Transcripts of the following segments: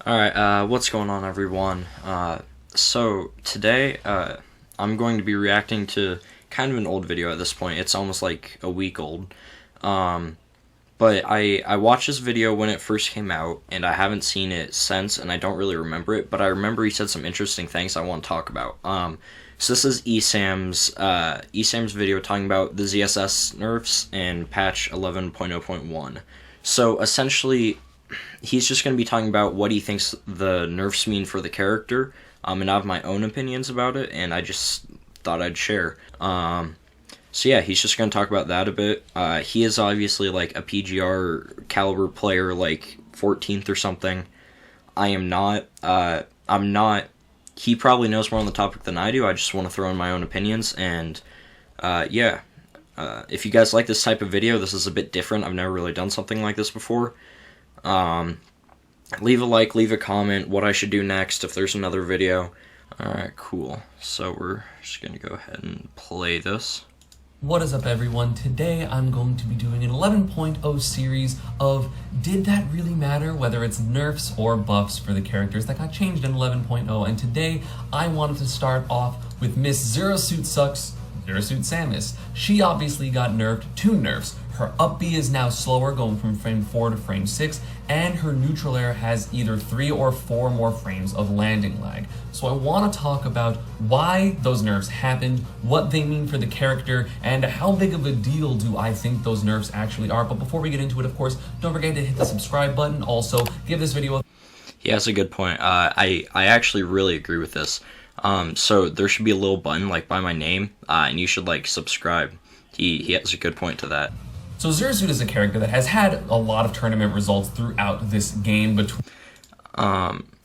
Alright, what's going on, everyone? So today, I'm going to be reacting to kind of an old video at this point. It's almost like a week old. But I watched this video when it first came out, and I haven't seen it since, and I don't really remember it, but I remember he said some interesting things I want to talk about. So this is ESAM's video talking about the ZSS nerfs and patch 11.0.1. So essentially, he's just going to be talking about what he thinks the nerfs mean for the character, and I have my own opinions about it, and I just thought I'd share. So yeah, he's just going to talk about that a bit. He is obviously like a PGR caliber player, like 14th or something. I am not. I'm not. He probably knows more on the topic than I do. I just want to throw in my own opinions, and yeah. If you guys like this type of video, this is a bit different. I've never really done something like this before. Leave a like, leave a comment, what I should do next if there's another video. Alright, cool. So we're just gonna go ahead and play this. What is up, everyone? Today I'm going to be doing an 11.0 series of did that really matter, whether it's nerfs or buffs for the characters that got changed in 11.0, and today I wanted to start off with Miss Zero Suit Samus. She obviously got nerfed, 2 nerfs. Her up B is now slower, going from frame 4 to frame 6, and her neutral air has either 3 or 4 more frames of landing lag. So I want to talk about why those nerfs happened, what they mean for the character, and how big of a deal do I think those nerfs actually are. But before we get into it, of course, don't forget to hit the subscribe button. Also, give this video a... He has a good point. I actually really agree with this. So there should be a little button like by my name, and you should like subscribe. He has a good point to that. So Zero Suit is a character that has had a lot of tournament results throughout this game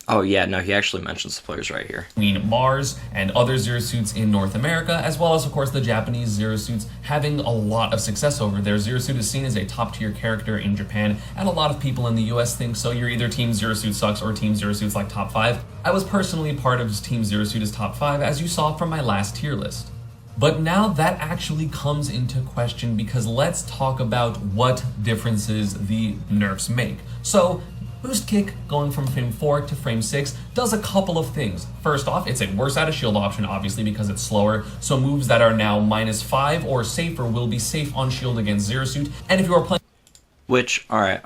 Oh yeah, no, he actually mentions the players right here. between Mars and other Zero Suits in North America, as well as, of course, the Japanese Zero Suits having a lot of success over there. Zero Suit is seen as a top-tier character in Japan, and a lot of people in the US think so. You're either Team Zero Suit sucks or Team Zero Suit's like top 5. I was personally part of Team Zero Suit as top 5, as you saw from my last tier list. But now that actually comes into question, because let's talk about what differences the nerfs make. So, Boost Kick, going from frame 4 to frame 6, does a couple of things. First off, it's a worse out of shield option, obviously, because it's slower, so moves that are now -5 or safer will be safe on shield against Zero Suit, and if you are playing... Which, alright,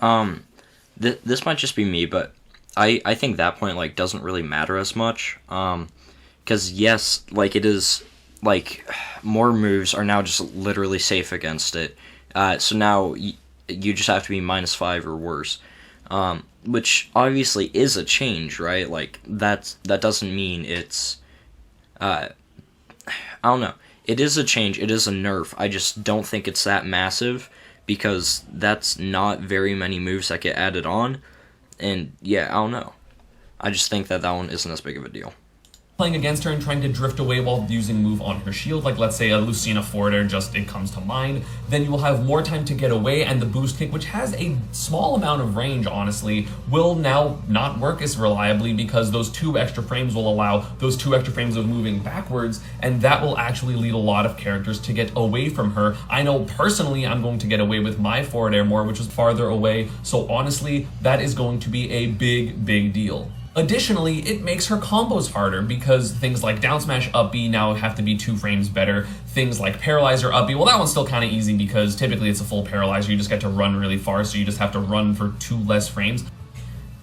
this might just be me, but I think that point, like, doesn't really matter as much, because yes, like, it is... like, more moves are now just literally safe against it. So now you just have to be -5 or worse. Which obviously is a change, right? Like, that doesn't mean it's... I don't know. It is a change. It is a nerf. I just don't think it's that massive, because that's not very many moves that get added on. And, yeah, I don't know. I just think that one isn't as big of a deal. Playing against her and trying to drift away while using a move on her shield, like let's say a Lucina forward air, just it comes to mind, then you will have more time to get away, and the Boost Kick, which has a small amount of range, honestly, will now not work as reliably, because those 2 extra frames will allow those 2 extra frames of moving backwards, and that will actually lead a lot of characters to get away from her. I know personally I'm going to get away with my forward air more, which is farther away, so honestly, that is going to be a big deal. Additionally, it makes her combos harder, because things like down smash up B now have to be 2 frames better. Things like paralyzer up B, well, that one's still kind of easy, because typically it's a full paralyzer. You just get to run really far, so you just have to run for 2 less frames.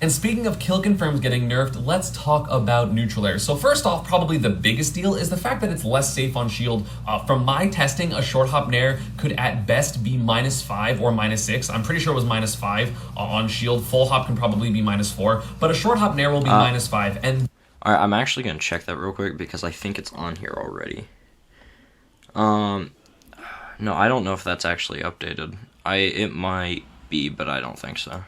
And speaking of kill confirms getting nerfed, let's talk about neutral air. So first off, probably the biggest deal is the fact that it's less safe on shield. From my testing, a short hop nair could at best be -5 or -6. I'm pretty sure it was -5 on shield. Full hop can probably be -4, but a short hop nair will be -5. And Alright, I'm actually going to check that real quick, because I think it's on here already. No, I don't know if that's actually updated. It might be, but I don't think so.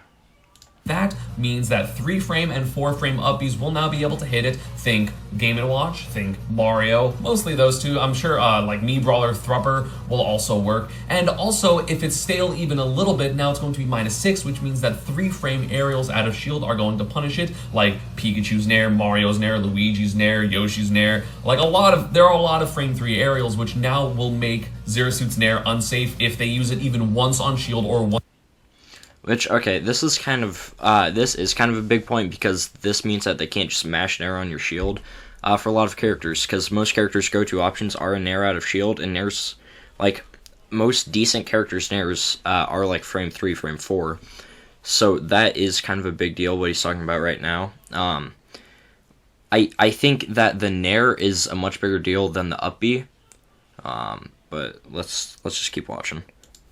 that means that 3 frame and 4 frame upbees will now be able to hit it. Think Game & Watch, think Mario, mostly those 2. I'm sure like Me Brawler Thrupper will also work. And also, if it's stale even a little bit, now it's going to be -6, which means that 3 frame aerials out of shield are going to punish it, like Pikachu's Nair, Mario's Nair, Luigi's Nair, Yoshi's Nair. Like there are a lot of frame 3 aerials, which now will make Zero Suit's Nair unsafe if they use it even once on shield or once. Which, okay, this is kind of a big point, because this means that they can't just mash Nair on your shield for a lot of characters, because most characters' go-to options are a Nair out of shield, and Nairs, like, most decent characters' Nairs are like frame 3, frame 4. So that is kind of a big deal, what he's talking about right now. I think that the Nair is a much bigger deal than the up B, but let's just keep watching.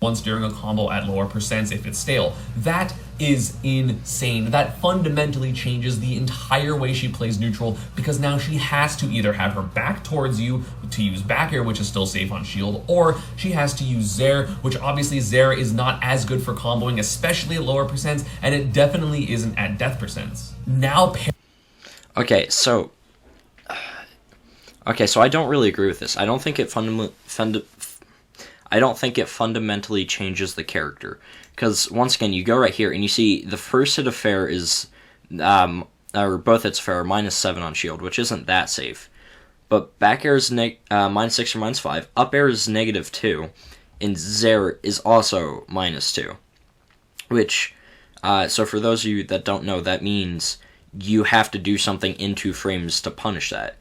Once during a combo at lower percents if it's stale. That is insane. That fundamentally changes the entire way she plays neutral, because now she has to either have her back towards you to use back air, which is still safe on shield, or she has to use Zair, which obviously Zair is not as good for comboing, especially at lower percents, and it definitely isn't at death percents. Now, Okay, so I don't really agree with this. I don't think it fundamentally changes the character, because once again, you go right here and you see the first hit of fair is, or both hits of fair are -7 on shield, which isn't that safe. But back air is -6 or -5, up air is -2, and Zair is also -2. Which, so for those of you that don't know, that means you have to do something in 2 frames to punish that,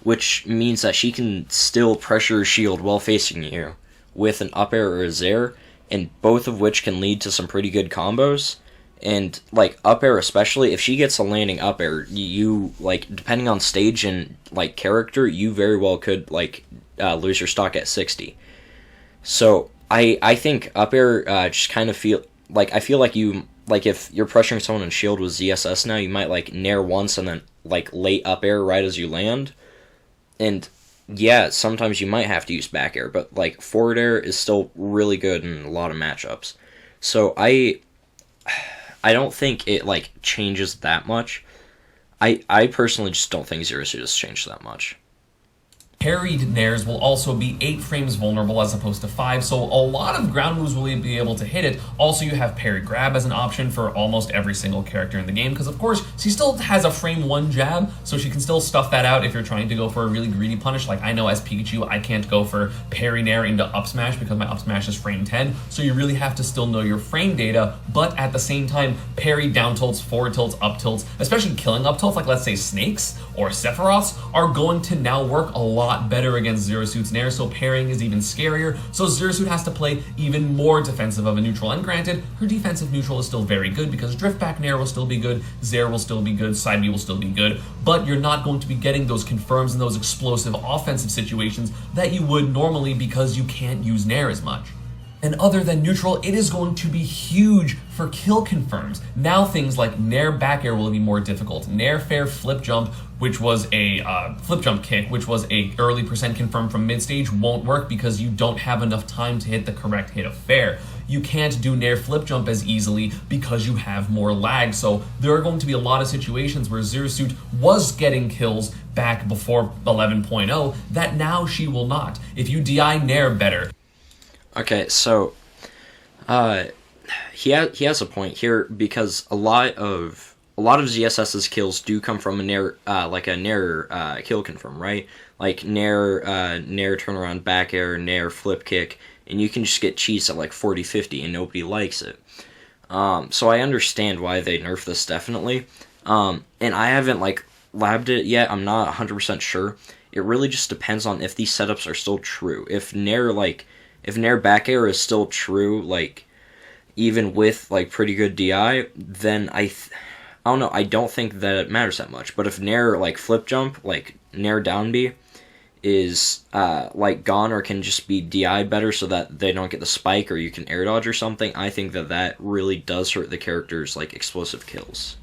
which means that she can still pressure shield while facing you with an up air or a Zair, and both of which can lead to some pretty good combos. And like up air especially, if she gets a landing up air, you like, depending on stage and like character, you very well could like lose your stock at 60. So I think up air just kind of feel like, I feel like you, like if you're pressuring someone in shield with ZSS now, you might like Nair once and then like late up air right as you land. And yeah, sometimes you might have to use back air, but like forward air is still really good in a lot of matchups. So I don't think it like changes that much. I personally just don't think Zero Suit has changed that much. Parried Nairs will also be 8 frames vulnerable as opposed to 5, so a lot of ground moves will be able to hit it. Also, you have parry grab as an option for almost every single character in the game, because of course, she still has a frame 1 jab, so she can still stuff that out if you're trying to go for a really greedy punish. Like, I know as Pikachu, I can't go for parry Nair into up smash because my up smash is frame 10, so you really have to still know your frame data, but at the same time, parry down tilts, forward tilts, up tilts, especially killing up tilts, like let's say Snakes or Sephiroths, are going to now work a lot better against Zero Suit's Nair, so parrying is even scarier, so Zero Suit has to play even more defensive of a neutral, and granted, her defensive neutral is still very good, because drift back Nair will still be good, Zair will still be good, side B will still be good, but you're not going to be getting those confirms and those explosive offensive situations that you would normally, because you can't use Nair as much. And other than neutral, it is going to be huge for kill confirms. Now things like Nair back air will be more difficult. Nair fair flip jump, which was a flip jump kick, which was a early percent confirm from mid stage, won't work because you don't have enough time to hit the correct hit of fair. You can't do Nair flip jump as easily because you have more lag. So there are going to be a lot of situations where Zero Suit was getting kills back before 11.0 that now she will not. If you DI Nair better. Okay, so he has a point here, because a lot of ZSS's kills do come from a Nair, like a Nair kill confirm, right? Like Nair turnaround back air, Nair flip kick, and you can just get cheats at like 40-50 and nobody likes it. So I understand why they nerf this, definitely. And I haven't like labbed it yet. I'm not 100% sure. It really just depends on if these setups are still true. If Nair back air is still true, like, even with, like, pretty good DI, then I don't know, I don't think that it matters that much. But if Nair, like, flip jump, like, Nair down B is, like, gone or can just be DI better so that they don't get the spike or you can air dodge or something, I think that that really does hurt the character's, like, explosive kills.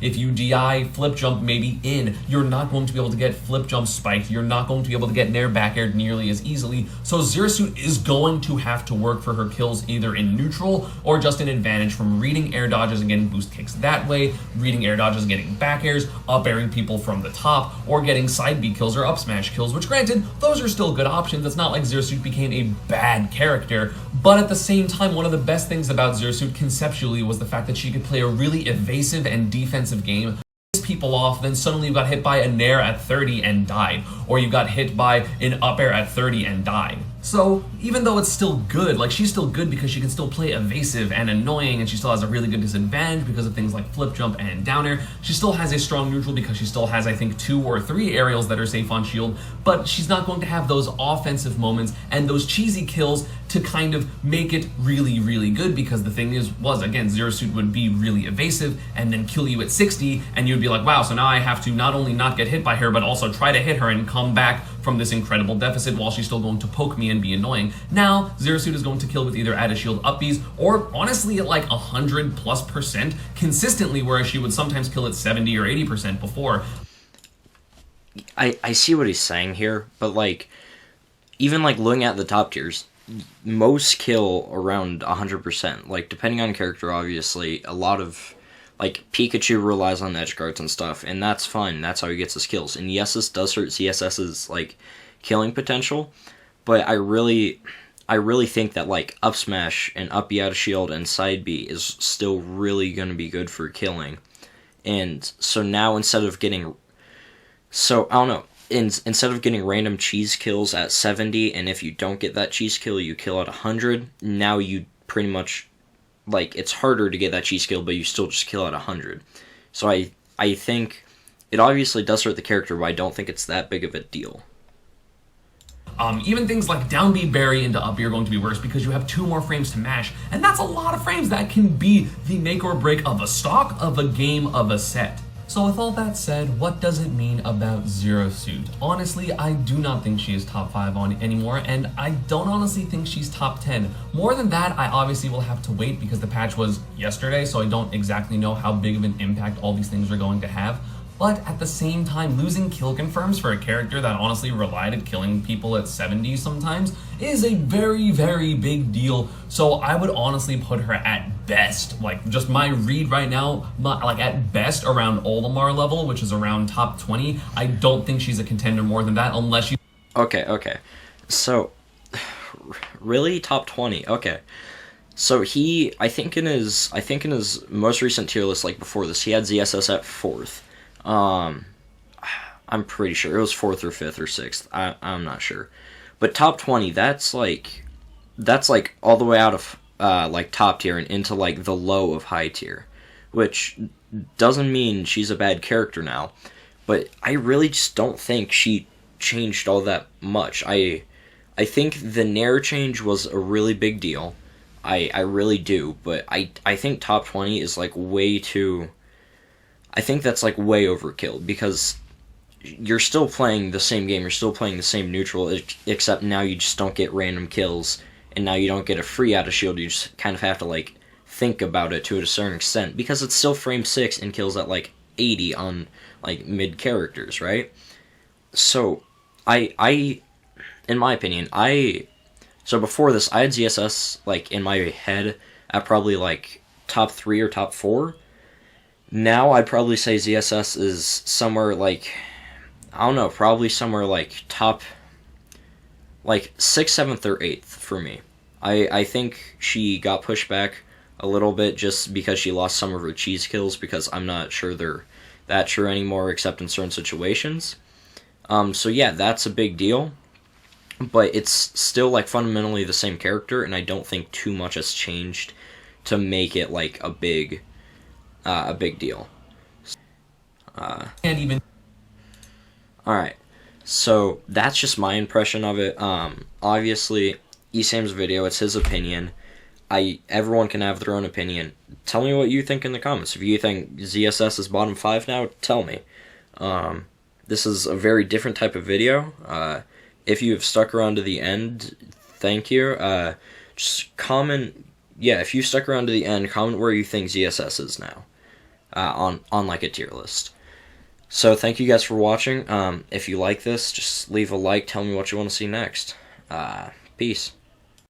If you DI flip jump maybe in, you're not going to be able to get flip jump spiked. You're not going to be able to get Nair back aired nearly as easily. So Zero Suit is going to have to work for her kills either in neutral or just an advantage from reading air dodges and getting boost kicks that way, reading air dodges and getting back airs, up airing people from the top, or getting side B kills or up smash kills, which granted, those are still good options. It's not like Zero Suit became a bad character, but at the same time, one of the best things about Zero Suit conceptually was the fact that she could play a really evasive and defensive game, piss people off, then suddenly you got hit by a Nair at 30 and died, or you got hit by an up air at 30 and died. So even though it's still good, like she's still good because she can still play evasive and annoying, and she still has a really good disadvantage because of things like flip, jump, and down air. She still has a strong neutral because she still has, I think, 2 or 3 aerials that are safe on shield, but she's not going to have those offensive moments and those cheesy kills to kind of make it really, really good, because the thing was, again, Zero Suit would be really evasive and then kill you at 60, and you'd be like, wow, so now I have to not only not get hit by her, but also try to hit her and come back from this incredible deficit while she's still going to poke me and be annoying. Now, Zero Suit is going to kill with either add a shield up Bs or honestly at like 100+% consistently, whereas she would sometimes kill at 70 or 80% before. I see what he's saying here, but like, even like looking at the top tiers, most kill around 100%. Like, depending on character, obviously, a lot of, like, Pikachu relies on edge guards and stuff, and that's fine. That's how he gets his kills. And yes, this does hurt ZSS's, like, killing potential, but I really think that, like, up smash and up B out of shield and side B is still really going to be good for killing. And so now, instead of getting... So, I don't know. Instead of getting random cheese kills at 70, and if you don't get that cheese kill, you kill at 100, now you pretty much, like, it's harder to get that cheese kill, but you still just kill at 100. So I think it obviously does hurt the character, but I don't think it's that big of a deal. Even things like down B berry into up B are going to be worse because you have 2 more frames to mash, and that's a lot of frames. That can be the make or break of a stock, of a game, of a set. So with all that said, what does it mean about Zero Suit? Honestly, I do not think she is top 5 on anymore, and I don't honestly think she's top 10. More than that, I obviously will have to wait because the patch was yesterday, so I don't exactly know how big of an impact all these things are going to have. But at the same time, losing kill confirms for a character that honestly relied at killing people at 70 sometimes is a very, very big deal. So I would honestly put her at best, like just my read right now, like at best around Olimar level, which is around top 20. I don't think she's a contender more than that unless you... Okay. So, really? Top 20? Okay. So I think in his most recent tier list, like before this, he had ZSS at 4th. I'm pretty sure it was 4th or 5th or 6th. I'm not sure, but top 20. That's like all the way out of like top tier and into like the low of high tier, which doesn't mean she's a bad character now, but I really just don't think she changed all that much. I think the Nair change was a really big deal. I really do, but I think top 20 is like way too. I think that's like way overkill because you're still playing the same game, you're still playing the same neutral, except now you just don't get random kills, and now you don't get a free out of shield, you just kind of have to like think about it to a certain extent, because it's still frame 6 and kills at like 80 on like mid characters, right? So I in my opinion, so before this I had ZSS like in my head at probably like top 3 or top 4. Now I'd probably say ZSS is somewhere like, I don't know, probably somewhere like top, like 6th, 7th, or 8th for me. I think she got pushed back a little bit just because she lost some of her cheese kills, because I'm not sure they're that true anymore except in certain situations. So yeah, that's a big deal, but it's still like fundamentally the same character, and I don't think too much has changed to make it like a big deal. And even... Alright, so that's just my impression of it. Obviously, ESAM's video, it's his opinion. Everyone can have their own opinion. Tell me what you think in the comments. If you think ZSS is bottom 5 now, tell me. This is a very different type of video. If you have stuck around to the end, thank you. Just comment... Yeah, if you stuck around to the end, comment where you think ZSS is now. On like a tier list. So thank you guys for watching. If you like this, just leave a like, tell me what you want to see next. Peace.